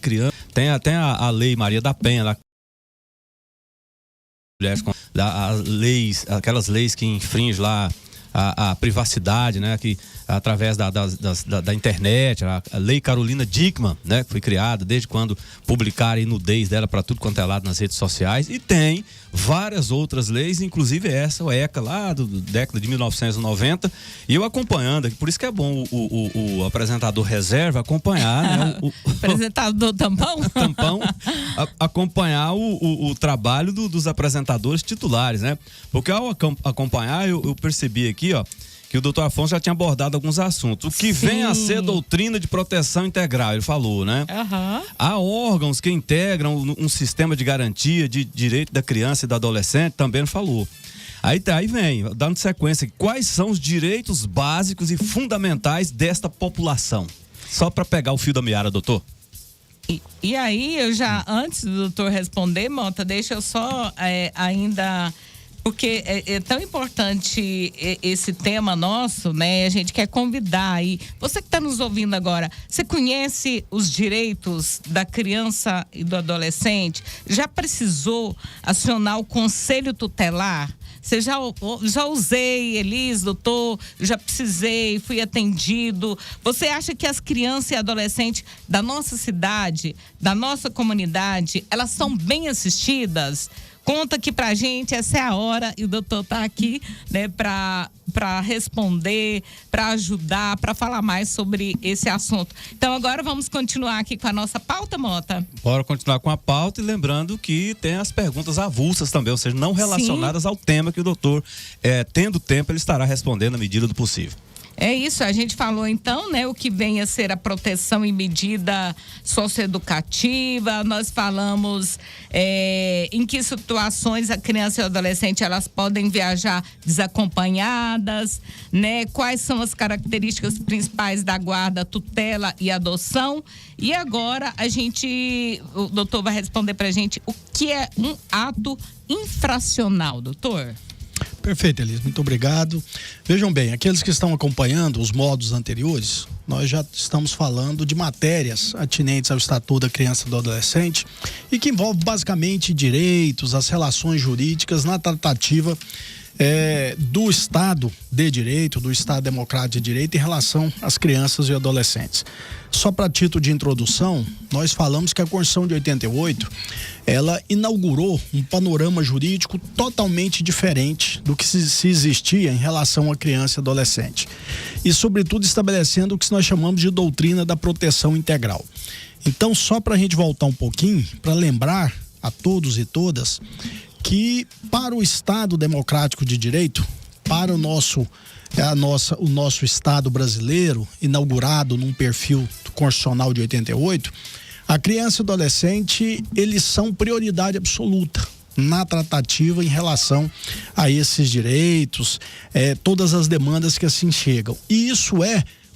criança. Tem até a Lei Maria da Penha, lá, aquelas leis que infringem lá a privacidade, né? Que através da internet, a Lei Carolina Dickmann, né? Que foi criada desde quando publicaram a nudez dela para tudo quanto é lado nas redes sociais. E tem várias outras leis, inclusive essa, o ECA, lá do década de 1990. E eu acompanhando, por isso que é bom o apresentador reserva acompanhar, né? Apresentador tampão? Tampão, acompanhar o trabalho dos apresentadores titulares, né? Porque ao acompanhar, eu percebi aqui, ó, que o doutor Afonso já tinha abordado alguns assuntos. O que vem a ser doutrina de proteção integral, ele falou, né? Há órgãos que integram um sistema de garantia de direito da criança e do adolescente, também falou. Aí vem, dando sequência, quais são os direitos básicos e fundamentais desta população? Só para pegar o fio da meada, doutor. E aí, eu já, antes do doutor responder, Mota, deixa eu só ainda... Porque é tão importante esse tema nosso, né? A gente quer convidar aí. Você que está nos ouvindo agora, você conhece os direitos da criança e do adolescente? Já precisou acionar o conselho tutelar? Você já usei, Elis, doutor, já precisei, fui atendido. Você acha que as crianças e adolescentes da nossa cidade, da nossa comunidade, elas são bem assistidas? Conta aqui pra gente, essa é a hora, e o doutor tá aqui, né, pra responder, pra ajudar, pra falar mais sobre esse assunto. Então agora vamos continuar aqui com a nossa pauta, Mota? Bora continuar com a pauta, e lembrando que tem as perguntas avulsas também, ou seja, não relacionadas ao tema que o doutor, tendo tempo, ele estará respondendo à medida do possível. É isso, a gente falou então, né, o que vem a ser a proteção e medida socioeducativa, nós falamos em que situações a criança e o adolescente elas podem viajar desacompanhadas, né, quais são as características principais da guarda, tutela e adoção. E agora o doutor vai responder pra gente o que é um ato infracional, doutor. Perfeito, Elis, muito obrigado. Vejam bem, aqueles que estão acompanhando os módulos anteriores, nós já estamos falando de matérias atinentes ao Estatuto da Criança e do Adolescente e que envolve basicamente direitos, as relações jurídicas na tratativa do Estado de Direito, do Estado Democrático de Direito em relação às crianças e adolescentes. Só para título de introdução, nós falamos que a Constituição de 88, ela inaugurou um panorama jurídico totalmente diferente do que se existia em relação à criança e adolescente. E, sobretudo, estabelecendo o que nós chamamos de doutrina da proteção integral. Então, só para a gente voltar um pouquinho, para lembrar a todos e todas que para o Estado Democrático de Direito, para o nosso Estado brasileiro, inaugurado num perfil constitucional de 88, a criança e o adolescente, eles são prioridade absoluta na tratativa em relação a esses direitos, todas as demandas que assim chegam. E isso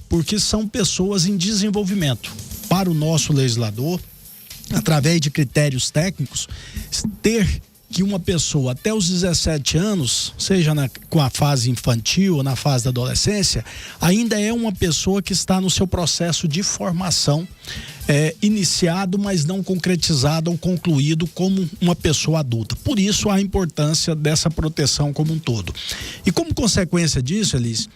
porque são pessoas em desenvolvimento. Para o nosso legislador, através de critérios técnicos, ter que uma pessoa até os 17 anos, seja com a fase infantil ou na fase da adolescência, ainda é uma pessoa que está no seu processo de formação iniciado, mas não concretizado ou concluído como uma pessoa adulta. Por isso a importância dessa proteção como um todo. E como consequência disso, Elis,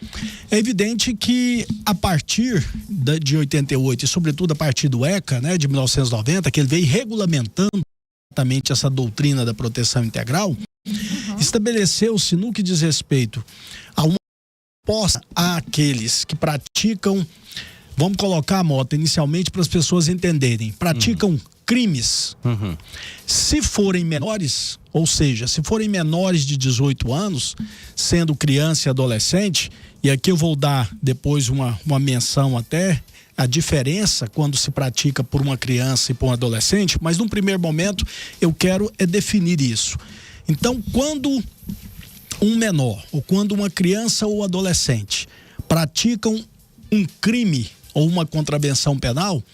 é evidente que a partir de 88 e sobretudo a partir do ECA, né, de 1990, que ele veio regulamentando essa doutrina da proteção integral, estabeleceu-se no que diz respeito a uma resposta àqueles que praticam, vamos colocar a Mota inicialmente para as pessoas entenderem, praticam crimes. Se forem menores, ou seja, se forem menores de 18 anos, sendo criança e adolescente, e aqui eu vou dar depois uma menção até a diferença quando se pratica por uma criança e por um adolescente, mas num primeiro momento eu quero definir isso. Então, quando um menor ou quando uma criança ou adolescente praticam um crime ou uma contravenção penal,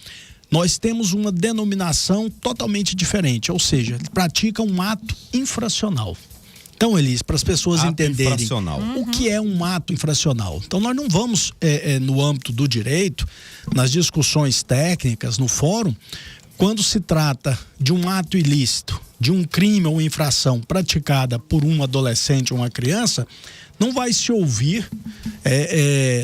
nós temos uma denominação totalmente diferente, ou seja, praticam um ato infracional. Então, Elis, para as pessoas entenderem o que é um ato infracional. Então, nós não vamos, no âmbito do direito, nas discussões técnicas, no fórum, quando se trata de um ato ilícito, de um crime ou infração praticada por um adolescente ou uma criança, não vai se ouvir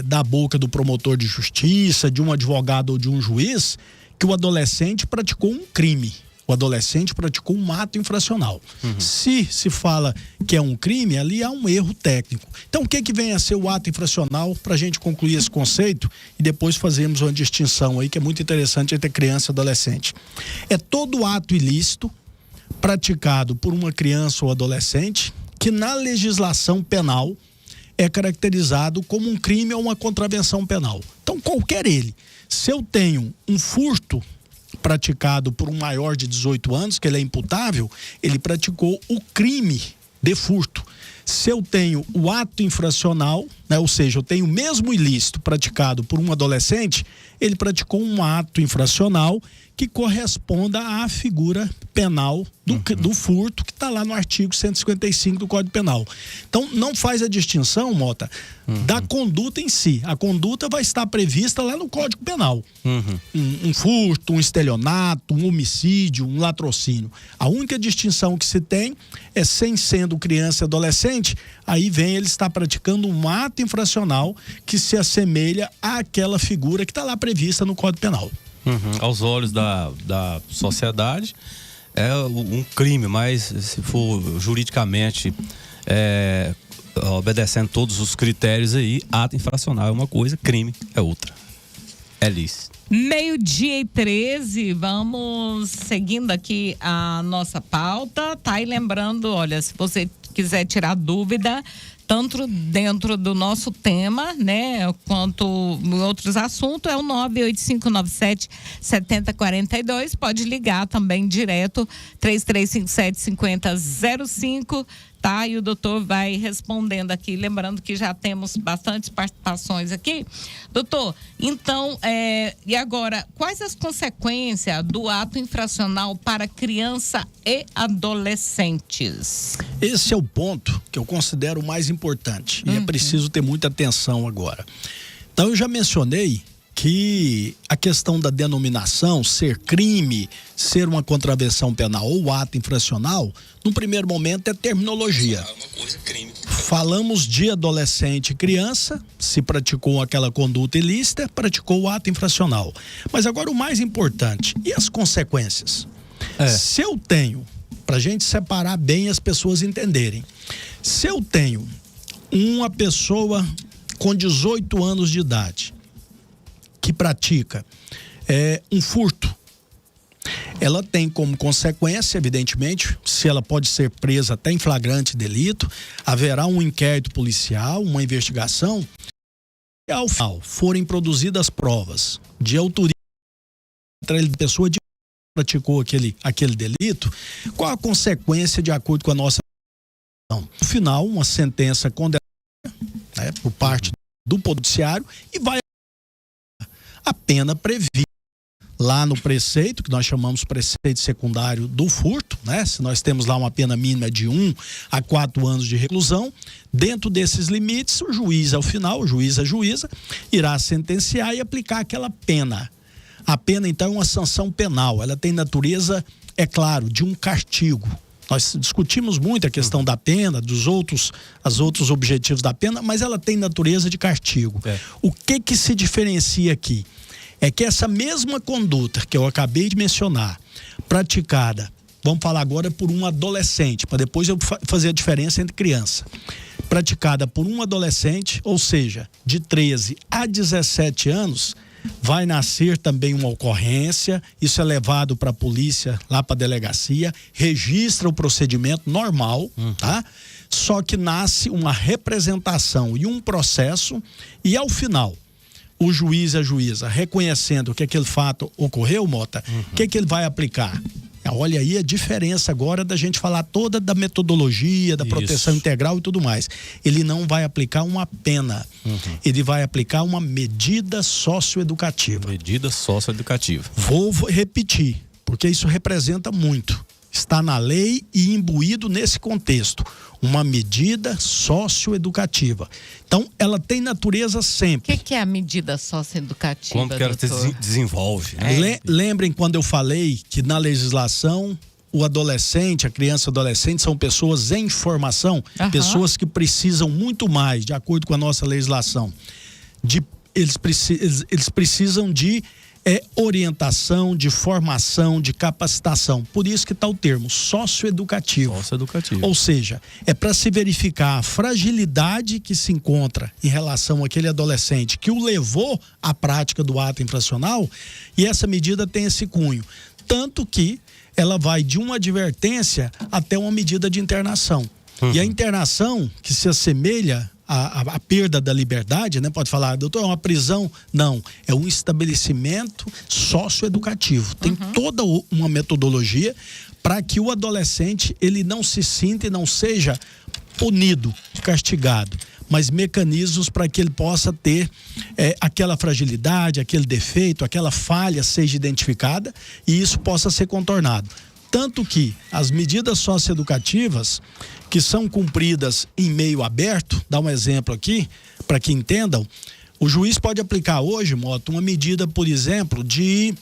da boca do promotor de justiça, de um advogado ou de um juiz, que o adolescente praticou um crime. O adolescente praticou um ato infracional. Se fala que é um crime, ali há um erro técnico. Então, o que vem a ser o ato infracional, para a gente concluir esse conceito e depois fazermos uma distinção aí que é muito interessante entre criança e adolescente. É todo ato ilícito praticado por uma criança ou adolescente que na legislação penal é caracterizado como um crime ou uma contravenção penal. Então, qualquer ele. Se eu tenho um furto praticado por um maior de 18 anos, que ele é imputável, ele praticou o crime de furto. Se eu tenho o ato infracional, né, ou seja, eu tenho o mesmo ilícito praticado por um adolescente, ele praticou um ato infracional que corresponda à figura penal do furto, que está lá no artigo 155 do Código Penal. Então, não faz a distinção, Mota, da conduta em si. A conduta vai estar prevista lá no Código Penal. Um furto, um estelionato, um homicídio, um latrocínio. A única distinção que se tem é, sem sendo criança e adolescente, aí vem ele estar praticando um ato infracional que se assemelha àquela figura que está lá prevista no Código Penal. Aos olhos da sociedade é um crime, mas se for juridicamente obedecendo todos os critérios aí, ato infracional é uma coisa, crime é outra. É lícito. 12:13, vamos seguindo aqui a nossa pauta, tá? E lembrando, olha, se você quiser tirar dúvida, tanto dentro do nosso tema, né, quanto em outros assuntos, é o 98597-7042. Pode ligar também direto, 3357-5005, tá? E o doutor vai respondendo aqui. Lembrando que já temos bastantes participações aqui. Doutor, então, e agora, quais as consequências do ato infracional para criança e adolescentes? Esse é o ponto que eu considero o mais importante e é preciso ter muita atenção agora. Então, eu já mencionei que a questão da denominação, ser crime, ser uma contravenção penal ou ato infracional, no primeiro momento é terminologia. Falamos de adolescente e criança, se praticou aquela conduta ilícita, praticou o ato infracional. Mas agora o mais importante, e as consequências? Se eu tenho, para a gente separar bem as pessoas entenderem, se eu tenho uma pessoa com 18 anos de idade que pratica um furto, ela tem como consequência, evidentemente, se ela pode ser presa até em flagrante delito, haverá um inquérito policial, uma investigação, e ao final forem produzidas provas de autoria da pessoa que praticou aquele delito, qual a consequência de acordo com a nossa no final, uma sentença condenada, né, por parte do Poder Judiciário, e vai a pena prevista lá no preceito, que nós chamamos preceito secundário do furto, né? Se nós temos lá uma pena mínima de 1 a 4 anos de reclusão, dentro desses limites, o juiz, ao final, o juiz, a juíza, irá sentenciar e aplicar aquela pena. A pena, então, é uma sanção penal. Ela tem natureza, é claro, de um castigo. Nós discutimos muito a questão da pena, os outros objetivos da pena, mas ela tem natureza de castigo. O que se diferencia aqui? É que essa mesma conduta que eu acabei de mencionar, praticada, vamos falar agora por um adolescente, para depois eu fazer a diferença entre criança. Praticada por um adolescente, ou seja, de 13 a 17 anos, vai nascer também uma ocorrência, isso é levado para a polícia, lá para a delegacia, registra o procedimento normal, tá? Só que nasce uma representação e um processo, e ao final, o juiz e a juíza reconhecendo que aquele fato ocorreu, Mota, o que ele vai aplicar? Olha aí a diferença agora da gente falar toda da metodologia, da proteção integral e tudo mais. Ele não vai aplicar uma pena, ele vai aplicar uma medida socioeducativa. Medida socioeducativa. Vou repetir, porque isso representa muito. está na lei e imbuído nesse contexto. Uma medida socioeducativa. Então, ela tem natureza sempre. O que é a medida socioeducativa, Como que ela desenvolve, né? Lembrem quando eu falei que na legislação o adolescente, a criança e o adolescente são pessoas em formação, pessoas que precisam muito mais, de acordo com a nossa legislação. Eles precisam de orientação, de formação, de capacitação. Por isso que está o termo socioeducativo. Ou seja, é para se verificar a fragilidade que se encontra em relação àquele adolescente que o levou à prática do ato infracional, e essa medida tem esse cunho. Tanto que ela vai de uma advertência até uma medida de internação. E a internação, que se assemelha a perda da liberdade, né? Pode falar, doutor, é uma prisão? Não, é um estabelecimento socioeducativo. Tem toda uma metodologia para que o adolescente ele não se sinta e não seja punido, castigado, mas mecanismos para que ele possa ter aquela fragilidade, aquele defeito, aquela falha seja identificada e isso possa ser contornado. Tanto que as medidas socioeducativas que são cumpridas em meio aberto, dá um exemplo aqui, para que entendam, o juiz pode aplicar hoje, Mota, uma medida, por exemplo, de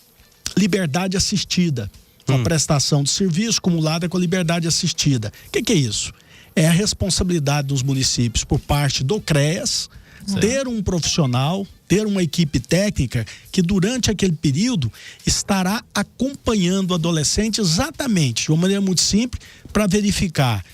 liberdade assistida, uma prestação de serviço acumulada com a liberdade assistida. O que é isso? É a responsabilidade dos municípios por parte do CREAS, ter um profissional, ter uma equipe técnica que durante aquele período estará acompanhando o adolescente exatamente, de uma maneira muito simples, para verificar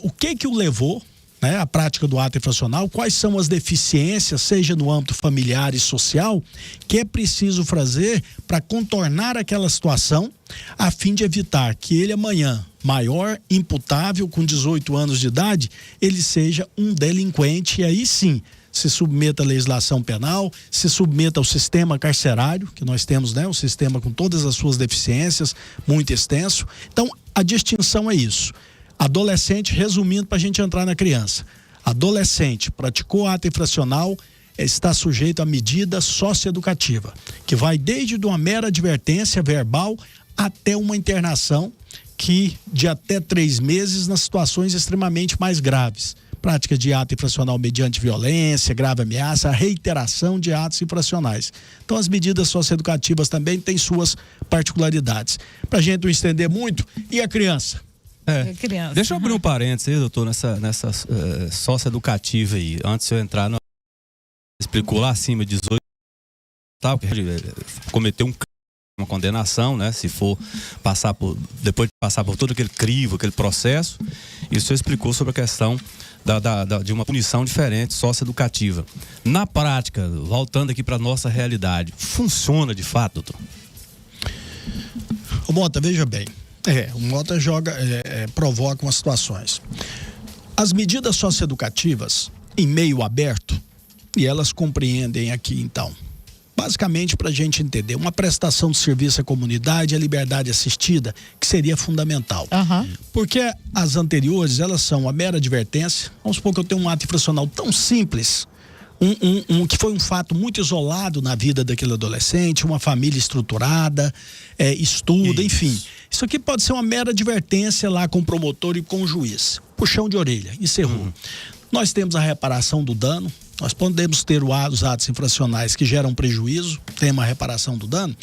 o que o levou, né, à prática do ato infracional, quais são as deficiências, seja no âmbito familiar e social, que é preciso fazer para contornar aquela situação, a fim de evitar que ele amanhã, maior, imputável, com 18 anos de idade, ele seja um delinquente e aí sim se submeta à legislação penal, se submeta ao sistema carcerário, que nós temos, né, um sistema com todas as suas deficiências, muito extenso. Então, a distinção é isso. Adolescente, resumindo para a gente entrar na criança. Adolescente praticou ato infracional, está sujeito à medida socioeducativa, que vai desde uma mera advertência verbal até uma internação que de até 3 meses nas situações extremamente mais graves. Prática de ato infracional mediante violência, grave ameaça, a reiteração de atos infracionais. Então, as medidas socioeducativas também têm suas particularidades. Para a gente não estender muito, e a criança? Deixa eu abrir um parênteses aí, doutor, nessa socioeducativa aí. Antes de eu entrar, explicou lá acima, 18, tá, cometeu uma condenação, né? Se for depois de passar por todo aquele crivo, aquele processo, e o senhor explicou sobre a questão de uma punição diferente, socioeducativa. Na prática, voltando aqui para nossa realidade, funciona de fato, doutor? Ô Mota, veja bem, o Mota provoca umas situações. As medidas socioeducativas em meio aberto, e elas compreendem aqui então, basicamente para a gente entender, uma prestação de serviço à comunidade, a liberdade assistida, que seria fundamental. Porque as anteriores, elas são a mera advertência. Vamos supor que eu tenho um ato infracional tão simples, que foi um fato muito isolado na vida daquele adolescente, uma família estruturada, estuda, enfim. Isso aqui pode ser uma mera advertência lá com o promotor e com o juiz. Puxão de orelha, encerrou. Nós temos a reparação do dano. Nós podemos ter os atos infracionais que geram prejuízo, tem uma reparação do dano,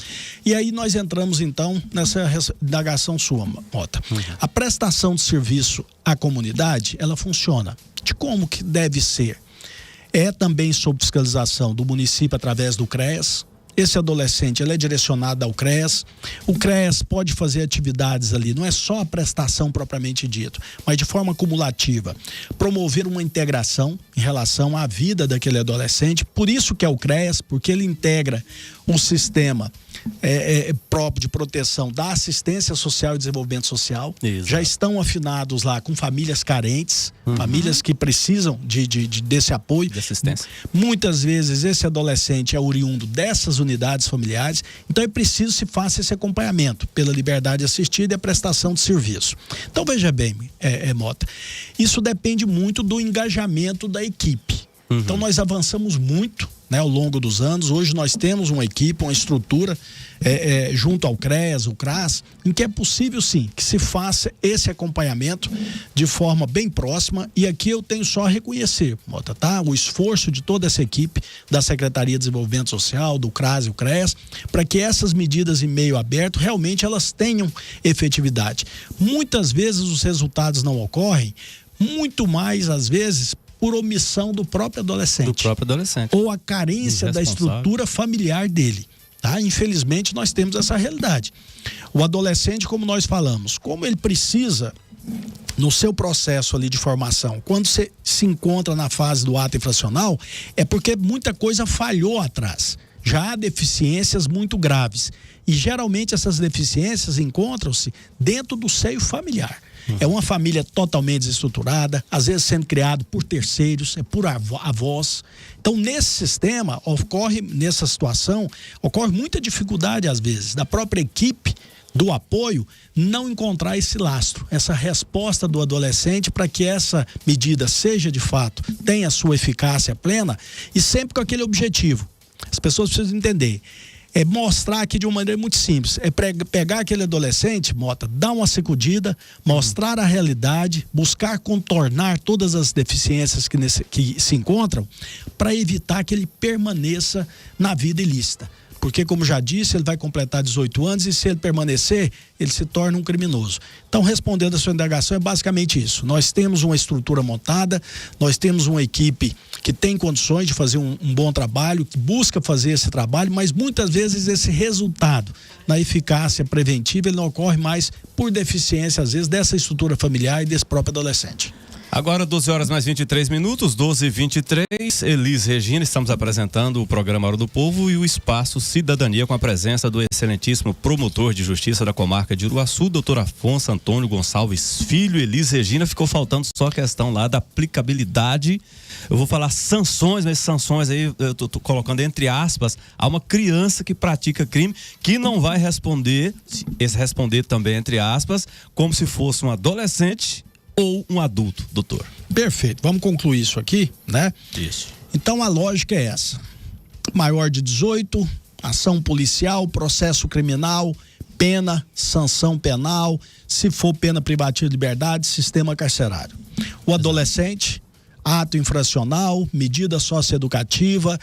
e aí nós entramos então nessa indagação sua, Mota. A prestação de serviço à comunidade, ela funciona. De como que deve ser? É também sob fiscalização do município através do CREAS. Esse adolescente, ele é direcionado ao CREAS. O CREAS pode fazer atividades ali, não é só a prestação propriamente dito, mas de forma cumulativa. Promover uma integração em relação à vida daquele adolescente. Por isso que é o CREAS, porque ele integra um sistema próprio de proteção da assistência social e desenvolvimento social. Exato. Já estão afinados lá com famílias carentes, famílias que precisam desse apoio. De assistência. Muitas vezes esse adolescente é oriundo dessas unidades familiares, então é preciso se faça esse acompanhamento pela liberdade assistida e a prestação de serviço. Então veja bem, Mota, isso depende muito do engajamento da equipe. Então nós avançamos muito né, ao longo dos anos. Hoje nós temos uma equipe, uma estrutura junto ao CREAS, o CRAS, em que é possível sim que se faça esse acompanhamento de forma bem próxima, e aqui eu tenho só a reconhecer, Mota, tá? O esforço de toda essa equipe da Secretaria de Desenvolvimento Social, do CRAS e o CREAS, para que essas medidas em meio aberto realmente elas tenham efetividade. Muitas vezes os resultados não ocorrem, muito mais às vezes por omissão do próprio adolescente. Ou a carência da estrutura familiar dele. Tá? Infelizmente, nós temos essa realidade. O adolescente, como nós falamos, como ele precisa, no seu processo ali de formação, quando você se encontra na fase do ato infracional, é porque muita coisa falhou atrás. Já há deficiências muito graves. E geralmente essas deficiências encontram-se dentro do seio familiar. É uma família totalmente desestruturada, às vezes sendo criado por terceiros, por avós. Então, nesse sistema, nessa situação, ocorre muita dificuldade, às vezes, da própria equipe do apoio não encontrar esse lastro, essa resposta do adolescente para que essa medida seja, de fato, tenha sua eficácia plena e sempre com aquele objetivo. As pessoas precisam entender. É mostrar aqui de uma maneira muito simples, é pegar aquele adolescente, Mota, dar uma sacudida, mostrar a realidade, buscar contornar todas as deficiências que se encontram, para evitar que ele permaneça na vida ilícita. Porque, como já disse, ele vai completar 18 anos e, se ele permanecer, ele se torna um criminoso. Então, respondendo a sua indagação, é basicamente isso. Nós temos uma estrutura montada, nós temos uma equipe que tem condições de fazer um bom trabalho, que busca fazer esse trabalho, mas muitas vezes esse resultado na eficácia preventiva, ele não ocorre mais por deficiência, às vezes, dessa estrutura familiar e desse próprio adolescente. Agora 12 horas mais 23 minutos, 12h23, Elis Regina, estamos apresentando o programa Hora do Povo e o Espaço Cidadania, com a presença do excelentíssimo promotor de justiça da comarca de Uruaçu, doutor Afonso Antônio Gonçalves Filho. Elis Regina, ficou faltando só a questão lá da aplicabilidade. Eu vou falar sanções, mas sanções aí eu tô colocando entre aspas, a uma criança que pratica crime, que não vai responder também entre aspas, como se fosse um adolescente ou um adulto, doutor. Perfeito, vamos concluir isso aqui, né? Isso. Então a lógica é essa: maior de 18, ação policial, processo criminal, pena, sanção penal, se for pena privativa de liberdade, sistema carcerário. O adolescente, ato infracional, medida socioeducativa,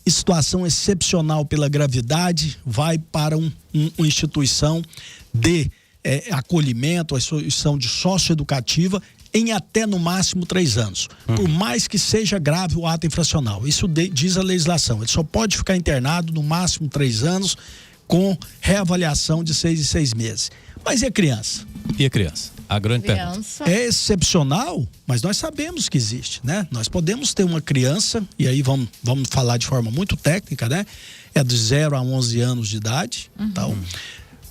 situação excepcional pela gravidade, vai para uma instituição de acolhimento, a instituição de socioeducativa, em até no máximo 3 anos. Por mais que seja grave o ato infracional. Isso diz a legislação. Ele só pode ficar internado no máximo 3 anos, com reavaliação de 6 em 6 meses. Mas e a criança? E a criança? A grande pergunta. É excepcional, mas nós sabemos que existe, né? Nós podemos ter uma criança, e aí vamos falar de forma muito técnica, né? É de 0 a 11 anos de idade. Então,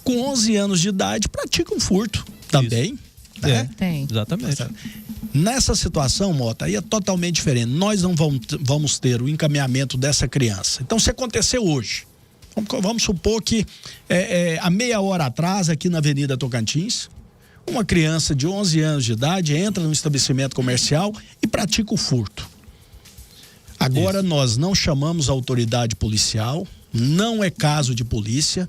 com 11 anos de idade, pratica um furto também. Né? Tem. Exatamente. Nessa situação, Mota, aí é totalmente diferente. Nós não vamos ter o encaminhamento dessa criança. Então, se acontecer hoje, vamos supor que há meia hora atrás, aqui na Avenida Tocantins, uma criança de 11 anos de idade entra num estabelecimento comercial e pratica o furto. Agora, nós não chamamos a autoridade policial, não é caso de polícia,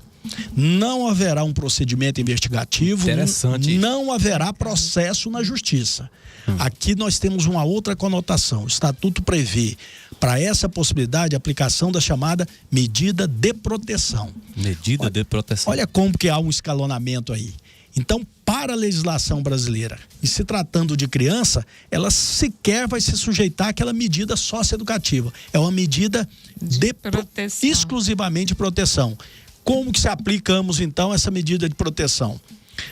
não haverá um procedimento investigativo, não haverá processo na justiça. Aqui nós temos uma outra conotação. O estatuto prevê, para essa possibilidade, a aplicação da chamada medida de proteção. Medida de proteção. Olha como que há um escalonamento aí. Então, para a legislação brasileira, e se tratando de criança, ela sequer vai se sujeitar àquela medida socioeducativa. É uma medida de proteção. Exclusivamente de proteção. Como que se aplicamos, então, essa medida de proteção?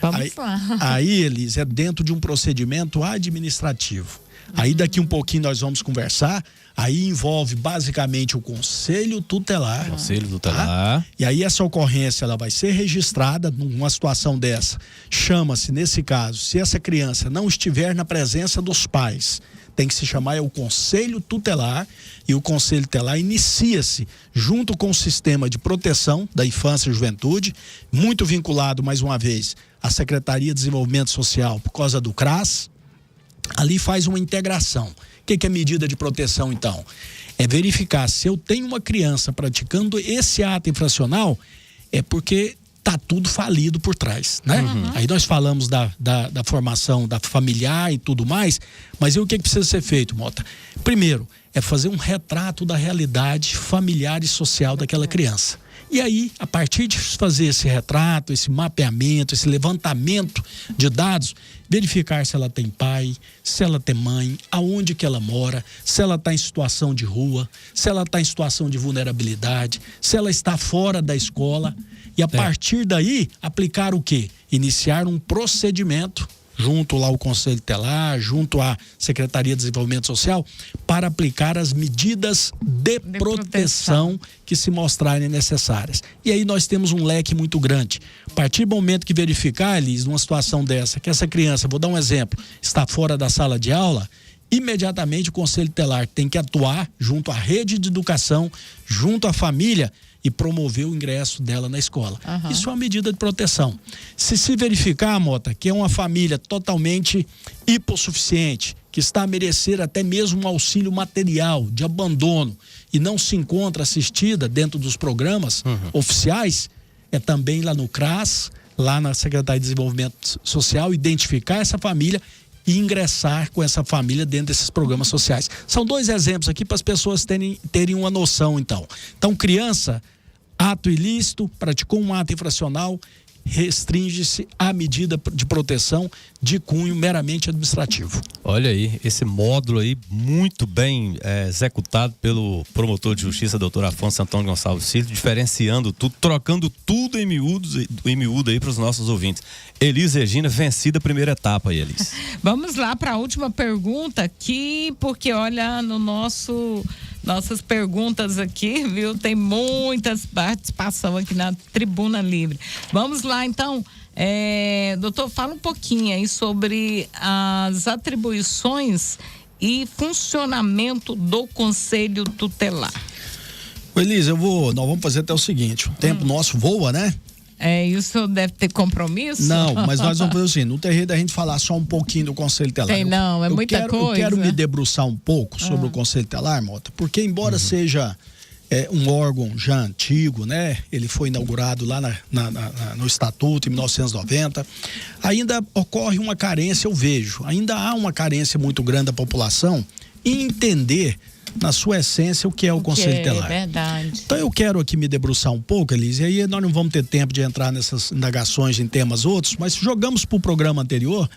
Vamos lá. Aí, Elis, é dentro de um procedimento administrativo. Aí, daqui um pouquinho, nós vamos conversar. Aí envolve, basicamente, o Conselho Tutelar. Conselho Tutelar. Tá? E aí, essa ocorrência, ela vai ser registrada numa situação dessa. Chama-se, nesse caso, se essa criança não estiver na presença dos pais, tem que se chamar o Conselho Tutelar, e o Conselho Tutelar inicia-se junto com o sistema de proteção da infância e juventude, muito vinculado, mais uma vez, à Secretaria de Desenvolvimento Social por causa do CRAS, ali faz uma integração. O que é medida de proteção, então? É verificar se eu tenho uma criança praticando esse ato infracional, é porque tá tudo falido por trás, né? Aí nós falamos da formação da familiar e tudo mais, mas e o que precisa ser feito, Mota? Primeiro, é fazer um retrato da realidade familiar e social daquela criança. E aí, a partir de fazer esse retrato, esse mapeamento, esse levantamento de dados, verificar se ela tem pai, se ela tem mãe, aonde que ela mora, se ela está em situação de rua, se ela está em situação de vulnerabilidade, se ela está fora da escola. E a partir daí, aplicar o quê? Iniciar um procedimento junto lá ao Conselho Tutelar, junto à Secretaria de Desenvolvimento Social, para aplicar as medidas de proteção que se mostrarem necessárias. E aí nós temos um leque muito grande. A partir do momento que verificar, Elis, numa situação dessa, que essa criança, vou dar um exemplo, está fora da sala de aula, imediatamente o Conselho Tutelar tem que atuar junto à rede de educação, junto à família, e promover o ingresso dela na escola. Isso é uma medida de proteção. Se verificar, Mota, que é uma família totalmente hipossuficiente, que está a merecer até mesmo um auxílio material de abandono e não se encontra assistida dentro dos programas oficiais, é também lá no CRAS, lá na Secretaria de Desenvolvimento Social, identificar essa família e ingressar com essa família dentro desses programas sociais. São 2 exemplos aqui para as pessoas terem uma noção, então. Então, criança, ato ilícito, praticou um ato infracional, restringe-se à medida de proteção de cunho meramente administrativo. Olha aí, esse módulo aí muito bem executado pelo promotor de justiça, doutor Afonso Antônio Gonçalves Filho, diferenciando tudo, trocando tudo em miúdo aí para os nossos ouvintes. Elis Regina, vencida a primeira etapa aí, Elis. Vamos lá para a última pergunta aqui, porque olha, nossas perguntas aqui, viu? Tem muitas participação aqui na Tribuna Livre. Vamos lá, então. Doutor, fala um pouquinho aí sobre as atribuições e funcionamento do Conselho Tutelar. Elis, nós vamos fazer até o seguinte, o tempo nosso voa, né? Isso deve ter compromisso? Não, mas nós vamos fazer assim, no terreno da gente falar só um pouquinho do Conselho Tutelar. Muita coisa. Eu quero me debruçar um pouco sobre o Conselho Tutelar, Mota, porque embora seja um órgão já antigo, né? Ele foi inaugurado lá no Estatuto, em 1990. Ainda ocorre uma carência, eu vejo, ainda há uma carência muito grande da população em entender, na sua essência, o que é o Conselho Tutelar. É verdade. Então eu quero aqui me debruçar um pouco, Elise, e aí nós não vamos ter tempo de entrar nessas indagações em temas outros, mas jogamos para o programa anterior,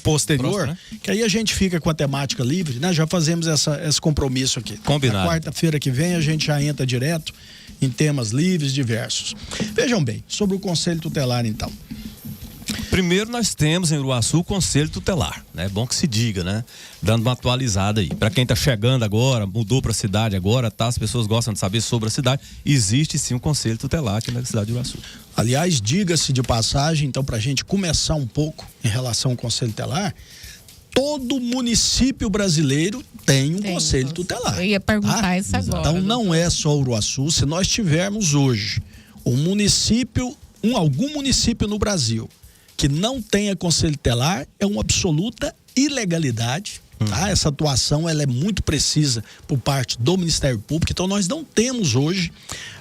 posterior, né? Que aí a gente fica com a temática livre, né? Já fazemos esse compromisso aqui. Combinado. Na quarta-feira que vem a gente já entra direto em temas livres, diversos. Vejam bem, sobre o Conselho Tutelar, então. Primeiro nós temos em Uruaçu o Conselho Tutelar, né? É bom que se diga, né? Dando uma atualizada aí. Para quem está chegando agora, mudou para a cidade agora, tá? As pessoas gostam de saber sobre a cidade. Existe sim um Conselho Tutelar aqui na cidade de Uruaçu. Aliás, diga-se de passagem, então, para a gente começar um pouco em relação ao Conselho Tutelar, todo município brasileiro tem um Conselho Tutelar. Eu ia perguntar isso agora. Então não é só Uruaçu. Se nós tivermos hoje algum município no Brasil que não tenha Conselho Tutelar, é uma absoluta ilegalidade. Tá? Essa atuação ela é muito precisa por parte do Ministério Público. Então nós não temos hoje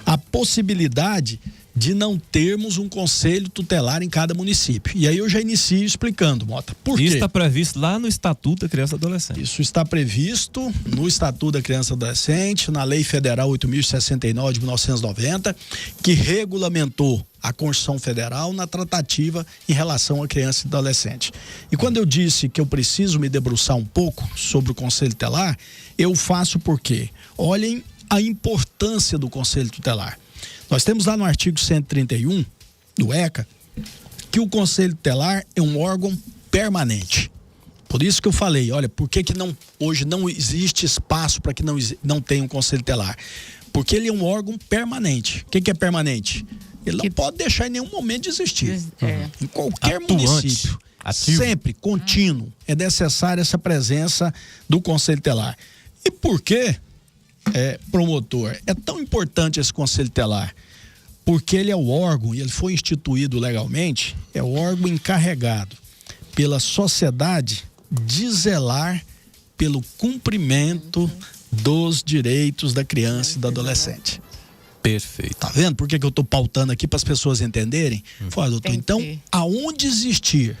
a possibilidade de não termos um Conselho Tutelar em cada município. E aí eu já inicio explicando, Mota. Por quê? Isso está previsto lá no Estatuto da Criança e Adolescente. Isso está previsto no Estatuto da Criança e Adolescente, na Lei Federal 8.069 de 1990, que regulamentou a Constituição Federal na tratativa em relação à criança e adolescente. E quando eu disse que eu preciso me debruçar um pouco sobre o Conselho Tutelar, eu faço porque, olhem a importância do Conselho Tutelar. Nós temos lá no artigo 131 do ECA que o Conselho Tutelar é um órgão permanente. Por isso que eu falei, olha, por que hoje não existe espaço para que não tenha um Conselho Tutelar? Porque ele é um órgão permanente. O que é permanente? Ele não pode deixar em nenhum momento de existir. Em qualquer município. Ativo. Sempre, contínuo. É necessária essa presença do Conselho Tutelar. E por que, promotor, é tão importante esse Conselho Tutelar? Porque ele é o órgão, e ele foi instituído legalmente, é o órgão encarregado pela sociedade de zelar pelo cumprimento dos direitos da criança e do adolescente. Perfeito. Tá vendo? Por que eu tô pautando aqui para as pessoas entenderem? Fala, doutor, então, aonde existir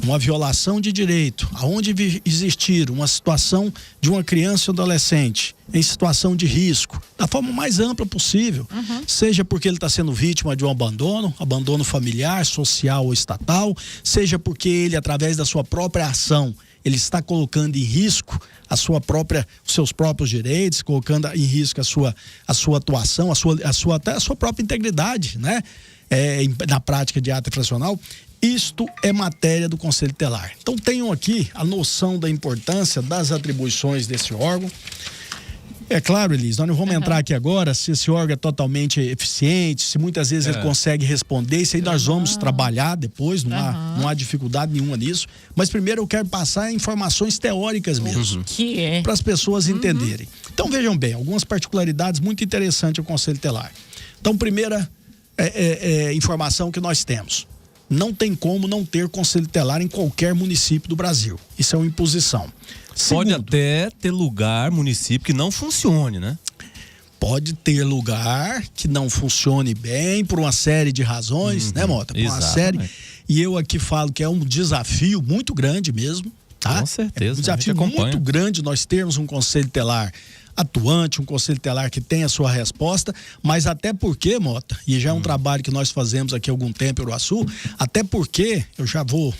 uma violação de direito, aonde existir uma situação de uma criança ou adolescente em situação de risco, da forma mais ampla possível, seja porque ele está sendo vítima de um abandono familiar, social ou estatal, seja porque ele, através da sua própria ação, ele está colocando em risco os seus próprios direitos, colocando em risco a sua atuação, até a sua própria integridade, né? Na prática de ato infracional. Isto é matéria do Conselho Tutelar. Então tenham aqui a noção da importância das atribuições desse órgão. É claro, Elis, nós não vamos entrar aqui agora se esse órgão é totalmente eficiente, se muitas vezes ele consegue responder, isso aí nós vamos trabalhar depois, não há dificuldade nenhuma nisso. Mas primeiro eu quero passar informações teóricas mesmo, para as pessoas entenderem. Então vejam bem, algumas particularidades muito interessantes do Conselho Tutelar. Então, primeira informação que nós temos. Não tem como não ter Conselho Tutelar em qualquer município do Brasil. Isso é uma imposição. Pode até ter lugar, município, que não funcione, né? Pode ter lugar que não funcione bem por uma série de razões, né, Mota? Por uma série. E eu aqui falo que é um desafio muito grande mesmo, tá? Com certeza. É um desafio muito grande nós termos um Conselho Tutelar atuante, um Conselho Tutelar que tenha a sua resposta, mas até porque, Mota, e já é um trabalho que nós fazemos aqui há algum tempo em Uruaçu, até porque, eu já vou,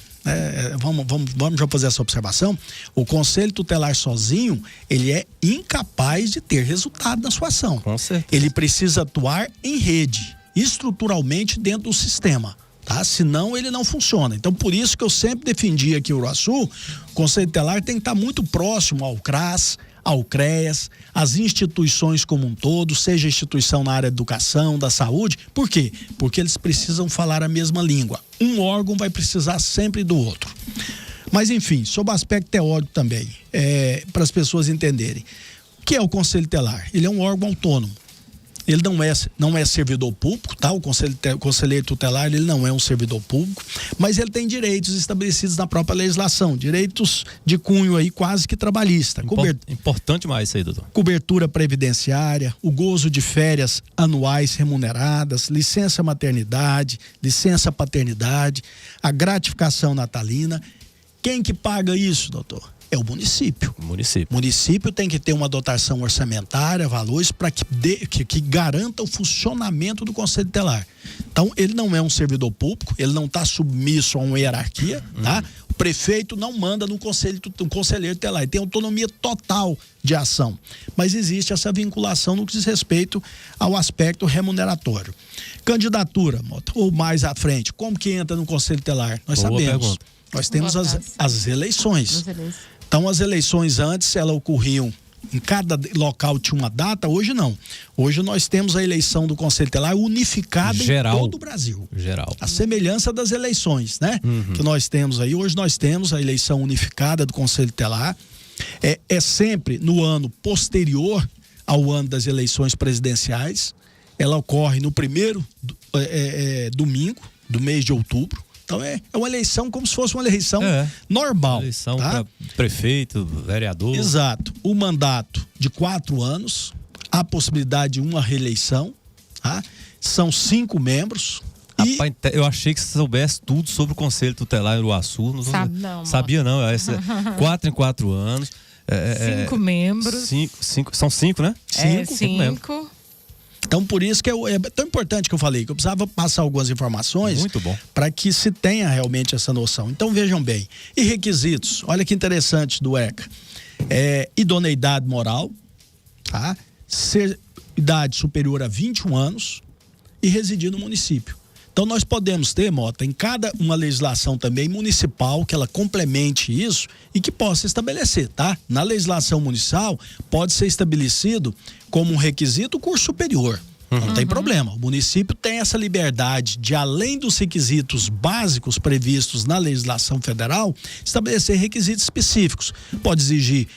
vamos já fazer essa observação, o Conselho Tutelar sozinho, ele é incapaz de ter resultado na sua ação. Com certeza. Ele precisa atuar em rede, estruturalmente dentro do sistema. Tá? Senão ele não funciona. Então, por isso que eu sempre defendi aqui em Uruaçu, o Conselho Tutelar tem que estar muito próximo ao CRAS, ao CREAS, às instituições como um todo, seja instituição na área da educação, da saúde. Por quê? Porque eles precisam falar a mesma língua. Um órgão vai precisar sempre do outro. Mas, enfim, sob o aspecto teórico também, para as pessoas entenderem. O que é o Conselho Tutelar? Ele é um órgão autônomo. Ele não é servidor público, tá? O conselheiro tutelar, ele não é um servidor público, mas ele tem direitos estabelecidos na própria legislação, direitos de cunho aí quase que trabalhista. Importante mais isso aí, doutor. Cobertura previdenciária, o gozo de férias anuais remuneradas, licença maternidade, licença paternidade, a gratificação natalina. Quem que paga isso, doutor? É o município. O município tem que ter uma dotação orçamentária, valores, para que garanta o funcionamento do Conselho Tutelar. Então, ele não é um servidor público, ele não está submisso a uma hierarquia, tá? O prefeito não manda no conselheiro tutelar, ele tem autonomia total de ação. Mas existe essa vinculação no que diz respeito ao aspecto remuneratório. Candidatura, ou mais à frente, como que entra no Conselho Tutelar? Nós sabemos. Pergunta. Nós temos as eleições. Então, as eleições antes, elas ocorriam em cada local tinha uma data, hoje não. Hoje nós temos a eleição do Conselho Tutelar unificada em todo o Brasil. A semelhança das eleições, né? Que nós temos aí. Hoje nós temos a eleição unificada do Conselho Tutelar. É sempre no ano posterior ao ano das eleições presidenciais. Ela ocorre no primeiro domingo do mês de outubro. Então é uma eleição como se fosse uma eleição normal. Eleição para prefeito, vereador. Exato. O mandato de 4 anos, a possibilidade de uma reeleição, tá? São 5 membros. Rapaz, eu achei que você soubesse tudo sobre o Conselho Tutelar em Uruaçu. Sabia não. 4 em 4 anos. 5 membros. São 5, né? 5 membros. Então, por isso que é tão importante que eu falei, que eu precisava passar algumas informações para que se tenha realmente essa noção. Então, vejam bem. E requisitos? Olha que interessante do ECA. Idoneidade moral, tá? Ser idade superior a 21 anos e residir no município. Então, nós podemos ter, Mota, em cada uma legislação também municipal, que ela complemente isso e que possa estabelecer, tá? Na legislação municipal, pode ser estabelecido como um requisito o curso superior. Não tem problema. O município tem essa liberdade de, além dos requisitos básicos previstos na legislação federal, estabelecer requisitos específicos. Pode exigir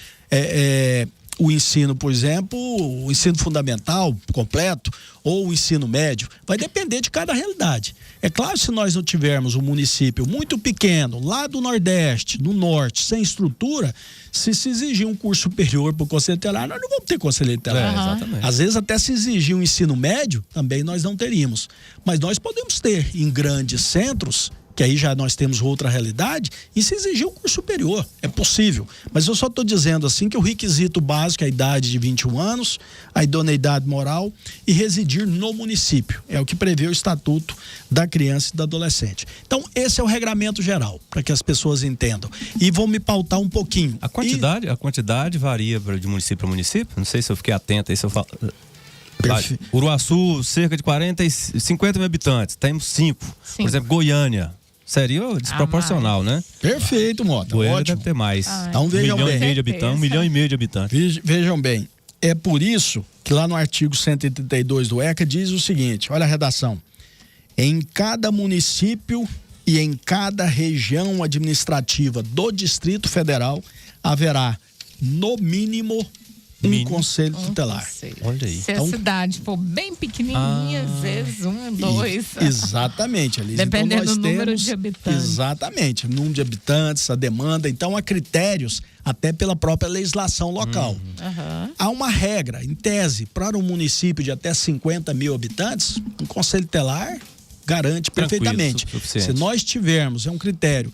o ensino, por exemplo, o ensino fundamental completo ou o ensino médio, vai depender de cada realidade. É claro, se nós não tivermos um município muito pequeno, lá do Nordeste, no Norte, sem estrutura, se exigir um curso superior para o conselho tutelar, nós não vamos ter conselheiro tutelar. Exatamente. Às vezes, até se exigir um ensino médio, também nós não teríamos. Mas nós podemos ter em grandes centros, que aí já nós temos outra realidade, e se exigir um curso superior, é possível. Mas eu só estou dizendo assim que o requisito básico é a idade de 21 anos, a idoneidade moral e residir no município. É o que prevê o Estatuto da Criança e do Adolescente. Então, esse é o regramento geral, para que as pessoas entendam. E vou me pautar um pouquinho. A quantidade varia de município para município? Não sei se eu fiquei atento aí, se eu falo... Uruaçu, cerca de 50 mil habitantes, temos 5. Por exemplo, Goiânia. Seria desproporcional, né? Perfeito, Mota. Goiânia Ótimo. deve ter mais. Então vejam bem. 1,5 milhão de habitantes. Vejam bem. É por isso que lá no artigo 132 do ECA diz o seguinte, olha a redação. Em cada município e em cada região administrativa do Distrito Federal haverá, no mínimo, um conselho tutelar. Olha aí. Se a cidade for bem pequenininha, às vezes 1, 2. Exatamente, Alice. Dependendo então, do número de habitantes. Exatamente, o número de habitantes, a demanda. Então, há critérios até pela própria legislação local. Há uma regra, em tese, para um município de até 50 mil habitantes, um conselho tutelar garante perfeitamente. Se nós tivermos, é um critério,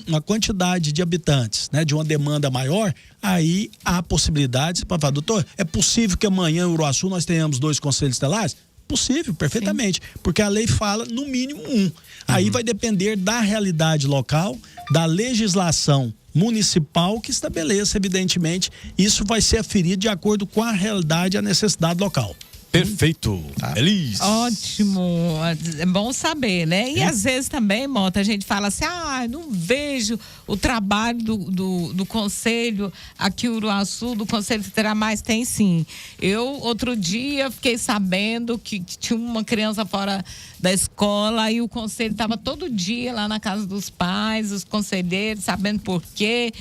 uma quantidade de habitantes, né, de uma demanda maior, aí há possibilidades para falar, doutor, é possível que amanhã em Uruaçu nós tenhamos 2 conselhos tutelares? Possível, perfeitamente, porque a lei fala no mínimo 1. Aí vai depender da realidade local, da legislação municipal que estabeleça, evidentemente, isso vai ser aferido de acordo com a realidade e a necessidade local. Perfeito. Feliz. Ótimo. É bom saber, né? E às vezes também, Mota, a gente fala assim, não vejo o trabalho do conselho aqui em Uruaçu, do conselho tutelar, mas tem sim. Eu, outro dia, fiquei sabendo que tinha uma criança fora da escola e o conselho estava todo dia lá na casa dos pais, os conselheiros, sabendo por quê.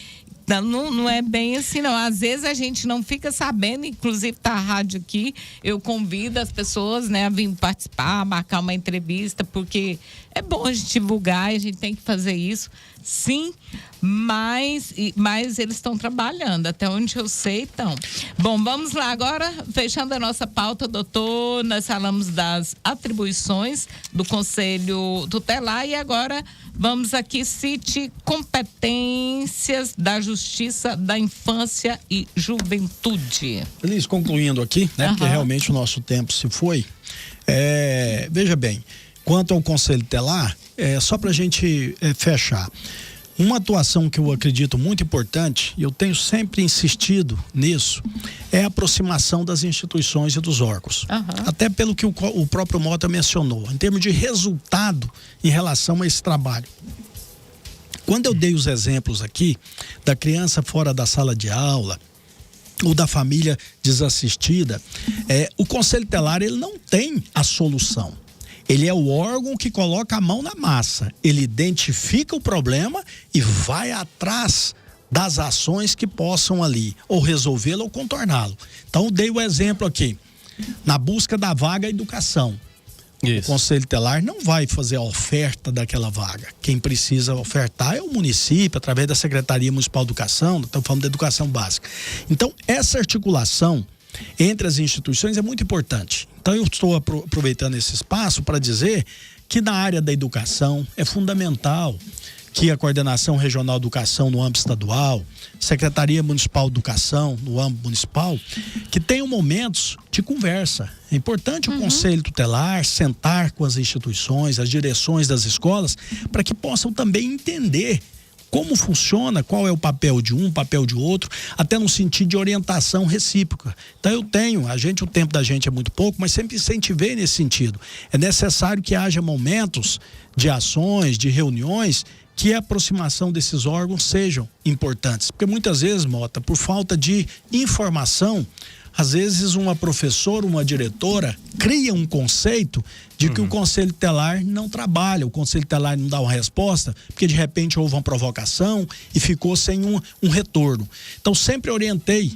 Não é bem assim, não. Às vezes a gente não fica sabendo, inclusive tá a rádio aqui, eu convido as pessoas, né, a vir participar, marcar uma entrevista, porque é bom a gente divulgar, a gente tem que fazer isso, sim, mas eles estão trabalhando, até onde eu sei, então. Bom, vamos lá agora, fechando a nossa pauta, doutor, nós falamos das atribuições do Conselho Tutelar e agora vamos aqui, cite competências da Justiça da Infância e Juventude. Feliz, concluindo aqui, né, porque realmente o nosso tempo se foi, veja bem, quanto ao Conselho Tutelar, só para a gente fechar, uma atuação que eu acredito muito importante, e eu tenho sempre insistido nisso, é a aproximação das instituições e dos órgãos. Até pelo que o próprio Mota mencionou, em termos de resultado em relação a esse trabalho. Quando eu dei os exemplos aqui da criança fora da sala de aula, ou da família desassistida, o Conselho Tutelar, ele não tem a solução. Ele é o órgão que coloca a mão na massa. Ele identifica o problema e vai atrás das ações que possam ali ou resolvê-lo ou contorná-lo. Então, dei o exemplo aqui. Na busca da vaga educação. Isso. O Conselho Tutelar não vai fazer a oferta daquela vaga. Quem precisa ofertar é o município, através da Secretaria Municipal de Educação, estamos falando da educação básica. Então, essa articulação entre as instituições é muito importante. Então, eu estou aproveitando esse espaço para dizer que na área da educação é fundamental que a Coordenação Regional de Educação no âmbito estadual, Secretaria Municipal de Educação no âmbito municipal, que tenham momentos de conversa. É importante o Conselho Tutelar sentar com as instituições, as direções das escolas, para que possam também entender como funciona, qual é o papel de um, papel de outro, até no sentido de orientação recíproca. Então o tempo da gente é muito pouco, mas sempre incentivei nesse sentido. É necessário que haja momentos de ações, de reuniões, que a aproximação desses órgãos sejam importantes. Porque muitas vezes, Mota, por falta de informação, Às vezes uma professora, uma diretora cria um conceito de que o Conselho Tutelar não trabalha, o Conselho Tutelar não dá uma resposta, porque de repente houve uma provocação e ficou sem um retorno. Então sempre orientei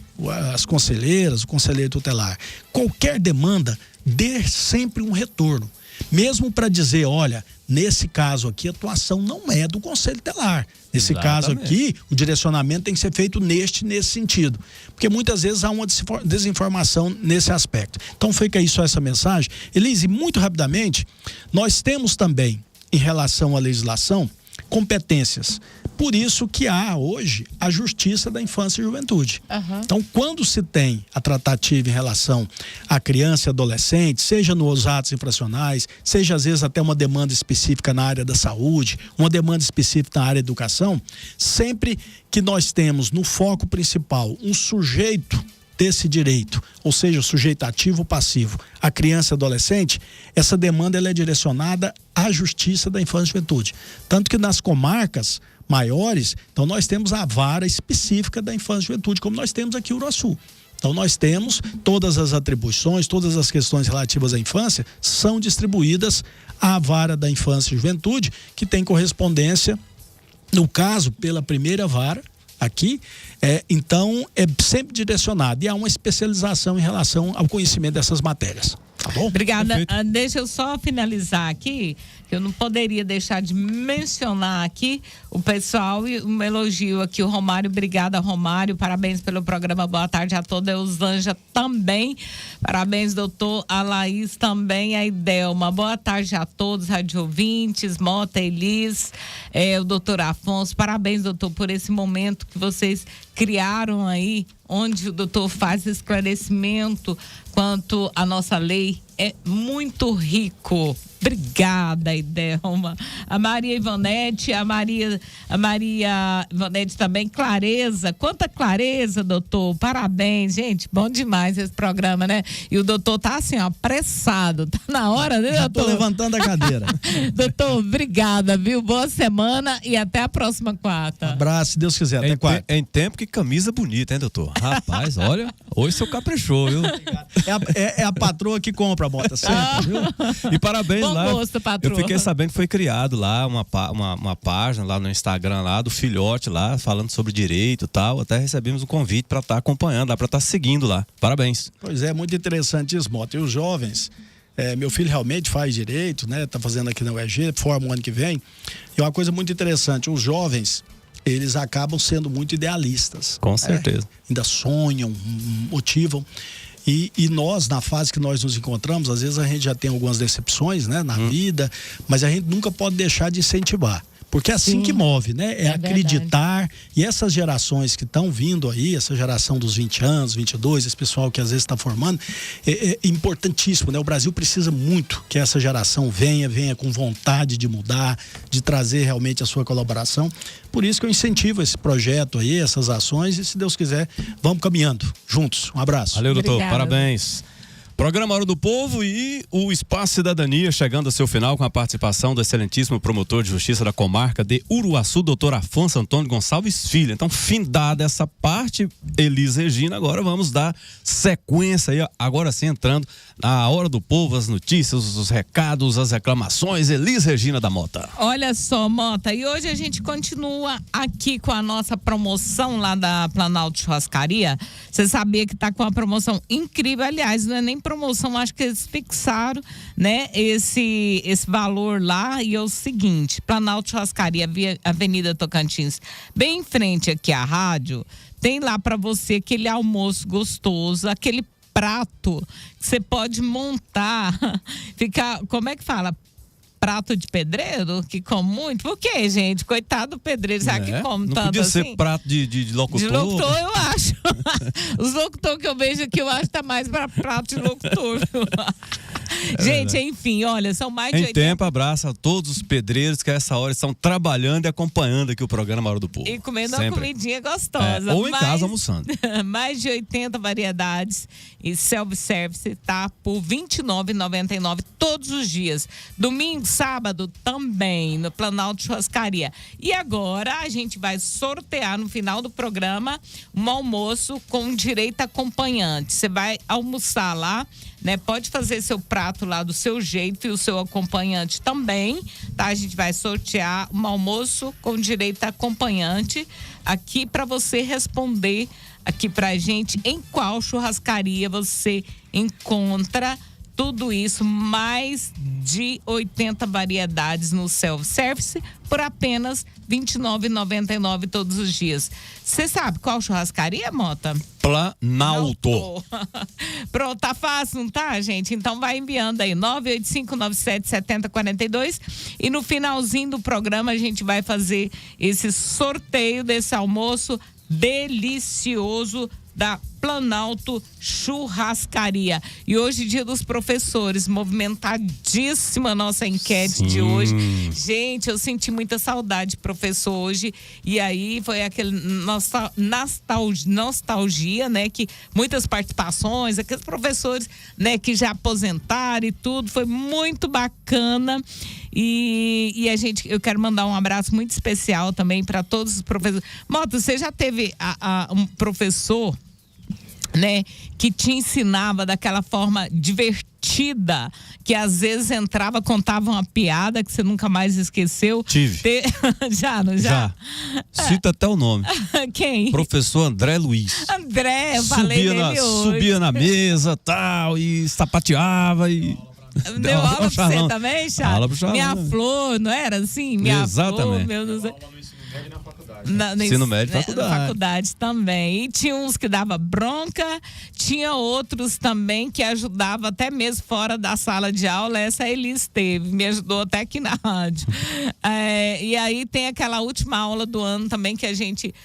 as conselheiras, o conselheiro tutelar, qualquer demanda, dê sempre um retorno. Mesmo para dizer, olha, nesse caso aqui a atuação não é do Conselho Tutelar. Nesse caso aqui, o direcionamento tem que ser feito nesse sentido. Porque muitas vezes há uma desinformação nesse aspecto. Então fica aí só essa mensagem. Elise, muito rapidamente, nós temos também, em relação à legislação, competências. Por isso que há hoje a Justiça da Infância e Juventude. Então, quando se tem a tratativa em relação à criança e adolescente, seja nos atos infracionais, seja às vezes até uma demanda específica na área da saúde, uma demanda específica na área da educação, sempre que nós temos no foco principal um sujeito desse direito, ou seja, o sujeito ativo ou passivo, a criança e adolescente, essa demanda ela é direcionada à Justiça da Infância e Juventude. Tanto que nas comarcas maiores, então nós temos a vara específica da infância e juventude, como nós temos aqui em Uruaçu. Então nós temos todas as atribuições, todas as questões relativas à infância são distribuídas à vara da infância e juventude, que tem correspondência, no caso, pela primeira vara, aqui, então é sempre direcionado e há uma especialização em relação ao conhecimento dessas matérias. Tá bom? Obrigada. Deixa eu só finalizar aqui, que eu não poderia deixar de mencionar aqui o pessoal e um elogio aqui, o Romário. Obrigada, Romário. Parabéns pelo programa. Boa tarde a toda. Eusângea também. Parabéns, doutor. A Laís também. A Idelma. Boa tarde a todos, rádio ouvintes, Mota, Elis, o doutor Afonso. Parabéns, doutor, por esse momento que vocês criaram aí, onde o doutor faz esclarecimento quanto à nossa lei. É muito rico. Obrigada, Idelma. A Maria Ivonete, a Maria Ivonete também, clareza. Quanta clareza, doutor. Parabéns, gente. Bom demais esse programa, né? E o doutor tá assim, ó, apressado. Tá na hora, né, doutor? Já tô levantando a cadeira. Doutor, obrigada, viu? Boa semana e até a próxima quarta. Abraço, se Deus quiser. Até quarta. Em tempo que camisa bonita, hein, doutor? Rapaz, olha, hoje seu caprichou, viu? É a patroa que compra a bota, sempre, viu? E parabéns Bom lá. gosto, patroa. Eu fiquei sabendo que foi criado lá uma página lá no Instagram lá do filhote lá, falando sobre direito e tal. Até recebemos um convite para estar acompanhando lá, para estar seguindo lá. Parabéns. Pois é, muito interessante isso, Mota. E os jovens, meu filho realmente faz direito, né? Tá fazendo aqui na UEG, forma o ano que vem. E uma coisa muito interessante, os jovens, eles acabam sendo muito idealistas. Com certeza. Ainda sonham, motivam. E nós, na fase que nós nos encontramos, às vezes a gente já tem algumas decepções, né, na vida, mas a gente nunca pode deixar de incentivar. Porque é assim que move, né? É acreditar. Verdade. E essas gerações que estão vindo aí, essa geração dos 20 anos, 22, esse pessoal que às vezes está formando, é importantíssimo, né? O Brasil precisa muito que essa geração venha com vontade de mudar, de trazer realmente a sua colaboração. Por isso que eu incentivo esse projeto aí, essas ações, e se Deus quiser, vamos caminhando juntos. Um abraço. Valeu, doutor. Obrigada. Parabéns. Programa Hora do Povo e o Espaço Cidadania chegando ao seu final com a participação do excelentíssimo promotor de justiça da comarca de Uruaçu, doutor Afonso Antônio Gonçalves Filho. Então, findada essa parte, Elis Regina, agora vamos dar sequência aí, agora sim entrando na Hora do Povo, as notícias, os recados, as reclamações. Elis Regina da Mota. Olha só, Mota, e hoje a gente continua aqui com a nossa promoção lá da Planalto Churrascaria. Você sabia que tá com uma promoção incrível, aliás, não é nem promoção, acho que eles fixaram, né, esse valor lá, e é o seguinte: Planalto Churrascaria, Avenida Tocantins, bem em frente aqui à rádio, tem lá para você aquele almoço gostoso, aquele prato que você pode montar, ficar, como é que fala? Prato de pedreiro, que come muito? Por quê, gente? Coitado do pedreiro, será que come não tanto podia assim? ser prato de locutor? De locutor, eu acho. Os locutores que eu vejo aqui, eu acho que tá mais para prato de locutor. Gente, enfim, olha, são mais de Em 80... tempo, abraço a todos os pedreiros que a essa hora estão trabalhando e acompanhando aqui o programa Hora do Povo. E comendo Sempre. uma comidinha gostosa. Ou em casa almoçando. Mais de 80 variedades e self-service, tá? Por R$ 29,99 todos os dias. Domingo, sábado também, no Planalto Churrascaria. E agora a gente vai sortear no final do programa um almoço com direito a acompanhante. Você vai almoçar lá, né? Pode fazer seu prato lá do seu jeito e o seu acompanhante também, tá? A gente vai sortear um almoço com direito a acompanhante aqui para você responder aqui pra gente em qual churrascaria você encontra tudo isso, mais de 80 variedades no self-service por apenas R$ 29,99 todos os dias. Você sabe qual churrascaria, Mota? Planalto. Pronto, tá fácil, não tá, gente? Então vai enviando aí, 985977042 e no finalzinho do programa a gente vai fazer esse sorteio desse almoço delicioso da Planalto Churrascaria. E hoje, dia dos professores, movimentadíssima a nossa enquete de hoje. Gente, eu senti muita saudade de professor hoje. E aí foi aquele nostalgia, né? Que muitas participações, aqueles professores, né, que já aposentaram e tudo. Foi muito bacana. E eu quero mandar um abraço muito especial também para todos os professores. Mota, você já teve um professor, né, que te ensinava daquela forma divertida, que às vezes entrava, contava uma piada que você nunca mais esqueceu? Tive. Já, não já? Cita até o nome. Quem? Professor André Luiz. André, eu falei dele hoje. Subia na mesa, tal, e sapateava e... Deu aula pra você também, Charles? Aula pro Charles. Minha flor, não era assim? Minha Exatamente. Flor, meu Deus. Ensino médio e faculdade. Na faculdade também. E tinha uns que dava bronca, tinha outros também que ajudavam até mesmo fora da sala de aula. Essa Elis teve, me ajudou até aqui na rádio. E aí tem aquela última aula do ano também que a gente...